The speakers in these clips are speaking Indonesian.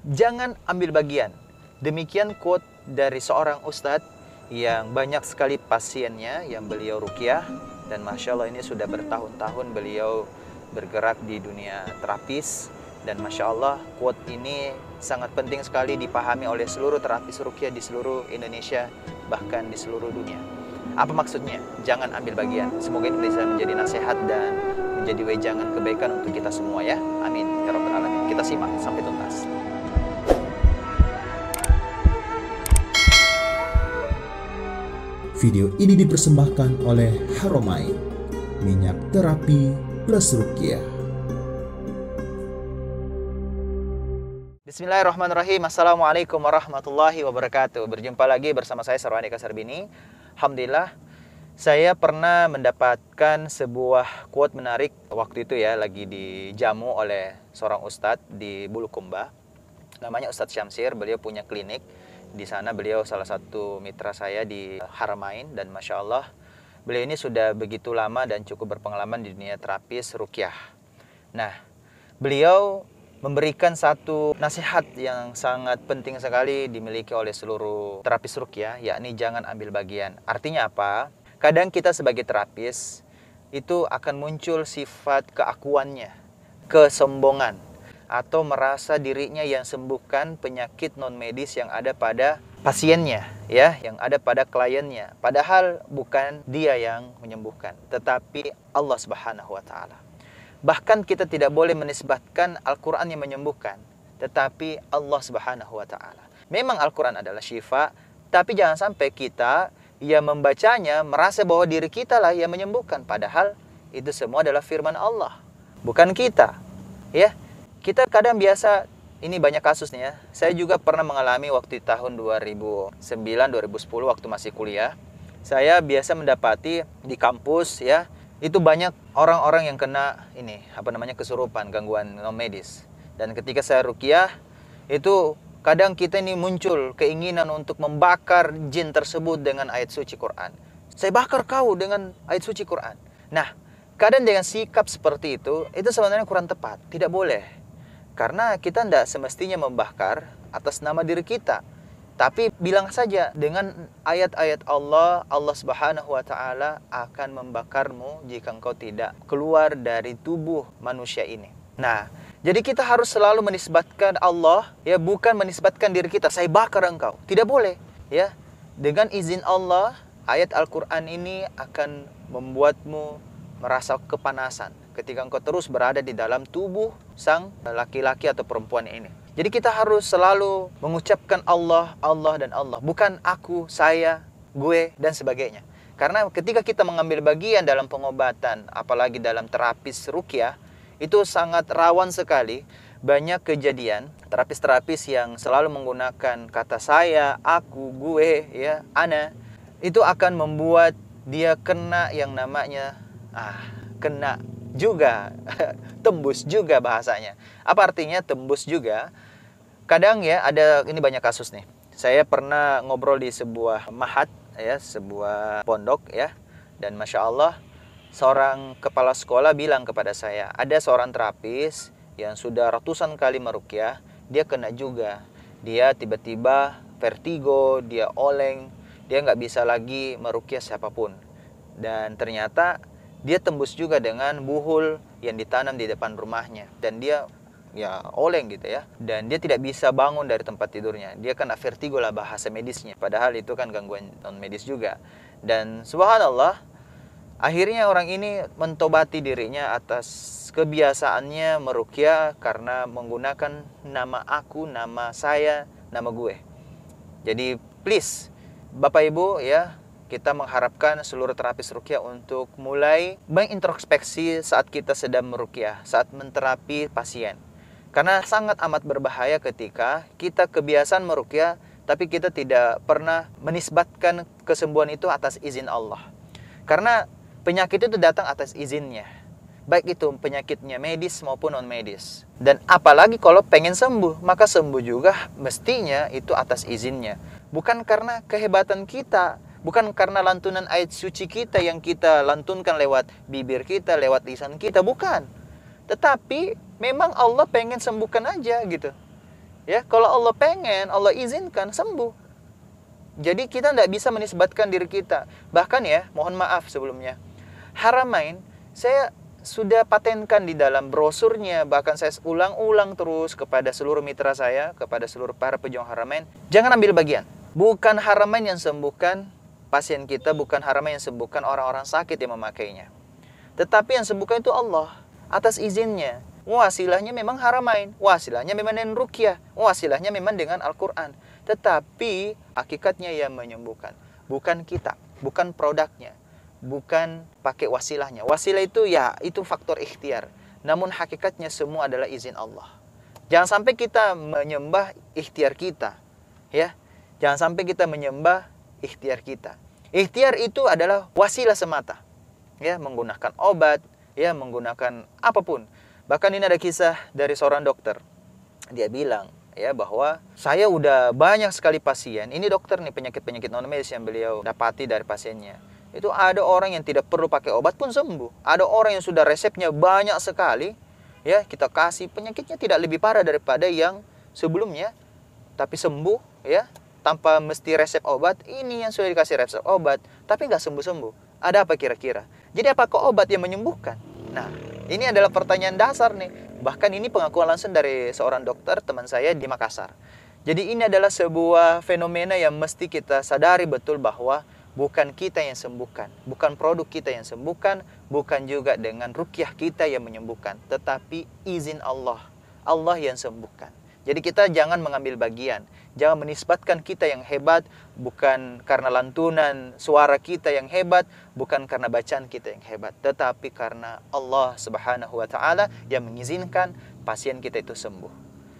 jangan ambil bagian. Demikian quote dari seorang ustadz yang banyak sekali pasiennya yang beliau ruqyah, dan Masya Allah ini sudah bertahun-tahun beliau bergerak di dunia terapis. Dan Masya Allah, quote ini sangat penting sekali dipahami oleh seluruh terapis ruqyah di seluruh Indonesia, bahkan di seluruh dunia. Apa maksudnya? Jangan ambil bagian. Semoga ini bisa menjadi nasihat dan menjadi wejangan kebaikan untuk kita semua ya. Amin ya rabbal alamin. Kita simak sampai tuntas. Video ini dipersembahkan oleh Haramain, minyak terapi plus ruqyah. Bismillahirrahmanirrahim. Assalamualaikum warahmatullahi wabarakatuh. Berjumpa lagi bersama saya Sarwanika Sarbini. Alhamdulillah, saya pernah mendapatkan sebuah quote menarik waktu itu ya, lagi dijamu oleh seorang ustadz di Bulukumba. Namanya Ustadz Syamsir, beliau punya klinik. Di sana beliau salah satu mitra saya di Haramain, dan Masya Allah, beliau ini sudah begitu lama dan cukup berpengalaman di dunia terapis ruqyah. Nah, beliau memberikan satu nasihat yang sangat penting sekali dimiliki oleh seluruh terapis ruqyah, yakni jangan ambil bagian. Artinya apa? Kadang kita sebagai terapis itu akan muncul sifat keakuannya, kesombongan, atau merasa dirinya yang sembuhkan penyakit non medis yang ada pada pasiennya, ya, yang ada pada kliennya. Padahal bukan dia yang menyembuhkan, tetapi Allah Subhanahu wa taala. Bahkan kita tidak boleh menisbatkan Al-Quran yang menyembuhkan, tetapi Allah Subhanahu wa ta'ala. Memang Al-Quran adalah syifa, tapi jangan sampai kita yang membacanya merasa bahwa diri kita lah yang menyembuhkan. Padahal itu semua adalah firman Allah, bukan kita. Ya, kita kadang biasa, ini banyak kasus nih ya. Saya juga pernah mengalami waktu tahun 2009-2010 waktu masih kuliah. Saya biasa mendapati di kampus ya, itu banyak orang-orang yang kena ini kesurupan, gangguan non medis. Dan ketika saya ruqyah, itu kadang kita ini muncul keinginan untuk membakar jin tersebut dengan ayat suci Quran. Saya bakar kau dengan ayat suci Quran. Nah, kadang dengan sikap seperti itu sebenarnya kurang tepat, tidak boleh. Karena kita tidak semestinya membakar atas nama diri kita. Tapi bilang saja dengan ayat-ayat Allah, Allah Subhanahu wa ta'ala akan membakarmu jika engkau tidak keluar dari tubuh manusia ini. Nah, jadi kita harus selalu menisbatkan Allah, ya, bukan menisbatkan diri kita. Saya bakar engkau. Tidak boleh, ya. Dengan izin Allah, ayat Al-Quran ini akan membuatmu merasa kepanasan ketika engkau terus berada di dalam tubuh sang laki-laki atau perempuan ini. Jadi kita harus selalu mengucapkan Allah, Allah, dan Allah. Bukan aku, saya, gue, dan sebagainya. Karena ketika kita mengambil bagian dalam pengobatan, apalagi dalam terapis ruqyah, itu sangat rawan sekali. Banyak kejadian terapis-terapis yang selalu menggunakan kata saya, aku, gue, ya, ana. Itu akan membuat dia kena yang namanya, kena juga, tembus juga bahasanya. Apa artinya tembus juga? Kadang ya, ada ini banyak kasus nih. Saya pernah ngobrol di sebuah mahat ya, sebuah pondok ya, dan Masya Allah, seorang kepala sekolah bilang kepada saya, ada seorang terapis yang sudah ratusan kali meruqyah, dia kena juga. Dia tiba-tiba vertigo, dia oleng, dia nggak bisa lagi meruqyah siapapun. Dan ternyata dia tembus juga dengan buhul yang ditanam di depan rumahnya, dan dia ya oleng gitu ya, dan dia tidak bisa bangun dari tempat tidurnya. Dia kena vertigo lah bahasa medisnya, padahal itu kan gangguan non medis juga. Dan subhanallah, akhirnya orang ini mentobati dirinya atas kebiasaannya meruqyah karena menggunakan nama aku, nama saya, nama gue. Jadi please Bapak Ibu ya, kita mengharapkan seluruh terapis ruqyah untuk mulai mengintrospeksi saat kita sedang meruqyah, saat menterapi pasien. Karena sangat amat berbahaya ketika kita kebiasaan meruqyah, tapi kita tidak pernah menisbatkan kesembuhan itu atas izin Allah. Karena penyakit itu datang atas izinnya. Baik itu penyakitnya medis maupun non medis. Dan apalagi kalau pengen sembuh, maka sembuh juga mestinya itu atas izinnya. Bukan karena kehebatan kita, bukan karena lantunan ayat suci kita yang kita lantunkan lewat bibir kita, lewat lisan kita, bukan. Tetapi memang Allah pengen sembuhkan aja gitu. Ya, kalau Allah pengen, Allah izinkan sembuh. Jadi kita tidak bisa menisbatkan diri kita. Bahkan ya, mohon maaf sebelumnya, Haramain saya sudah patenkan di dalam brosurnya, bahkan saya ulang-ulang terus kepada seluruh mitra saya, kepada seluruh para pejuang Haramain, jangan ambil bagian. Bukan Haramain yang sembuhkan pasien kita, bukan Haramain yang sembuhkan orang-orang sakit yang memakainya. Tetapi yang sembuhkan itu Allah atas izinnya. Wasilahnya memang Haramain, wasilahnya memang dengan Ruqyah, wasilahnya memang dengan Al-Quran. Tetapi hakikatnya yang menyembuhkan, bukan kita, bukan produknya, bukan pakai wasilahnya. Wasilah itu ya, itu faktor ikhtiar. Namun hakikatnya semua adalah izin Allah. Jangan sampai kita menyembah ikhtiar kita, ya. Jangan sampai kita menyembah ikhtiar kita. Ikhtiar itu adalah wasilah semata, ya, menggunakan obat, ya, menggunakan apapun. Bahkan ini ada kisah dari seorang dokter. Dia bilang, ya, bahwa saya udah banyak sekali pasien. Ini dokter nih, penyakit-penyakit non medis yang beliau dapati dari pasiennya. Itu ada orang yang tidak perlu pakai obat pun sembuh. Ada orang yang sudah resepnya banyak sekali, ya, kita kasih penyakitnya tidak lebih parah daripada yang sebelumnya, tapi sembuh, ya, tanpa mesti resep obat. Ini yang sudah dikasih resep obat, tapi nggak sembuh-sembuh. Ada apa kira-kira? Jadi apakah obat yang menyembuhkan? Nah, ini adalah pertanyaan dasar nih. Bahkan ini pengakuan langsung dari seorang dokter teman saya di Makassar. Jadi ini adalah sebuah fenomena yang mesti kita sadari betul bahwa bukan kita yang sembuhkan, bukan produk kita yang sembuhkan, bukan juga dengan ruqyah kita yang menyembuhkan, tetapi izin Allah. Allah yang sembuhkan. Jadi kita jangan mengambil bagian, jangan menisbatkan kita yang hebat, bukan karena lantunan suara kita yang hebat, bukan karena bacaan kita yang hebat, tetapi karena Allah Subhanahu wa Ta'ala yang mengizinkan pasien kita itu sembuh.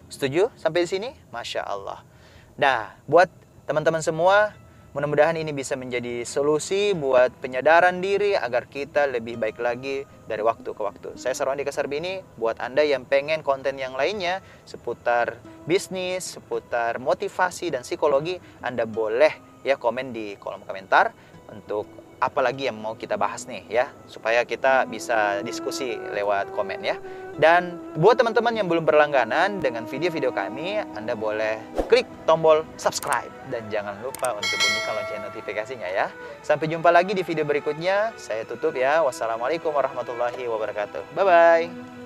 Setuju sampai di sini? Masya Allah. Nah, buat teman-teman semua, mudah-mudahan ini bisa menjadi solusi buat penyadaran diri agar kita lebih baik lagi dari waktu ke waktu. Saya Sarwan Andika Sarbini. Buat Anda yang pengen konten yang lainnya seputar bisnis, seputar motivasi dan psikologi, Anda boleh ya komen di kolom komentar untuk apa lagi yang mau kita bahas nih ya, supaya kita bisa diskusi lewat komen ya. Dan buat teman-teman yang belum berlangganan dengan video-video kami, Anda boleh klik tombol subscribe dan jangan lupa untuk bunyikan lonceng notifikasinya ya. Sampai jumpa lagi di video berikutnya. Saya tutup ya. Wassalamualaikum warahmatullahi wabarakatuh. Bye bye.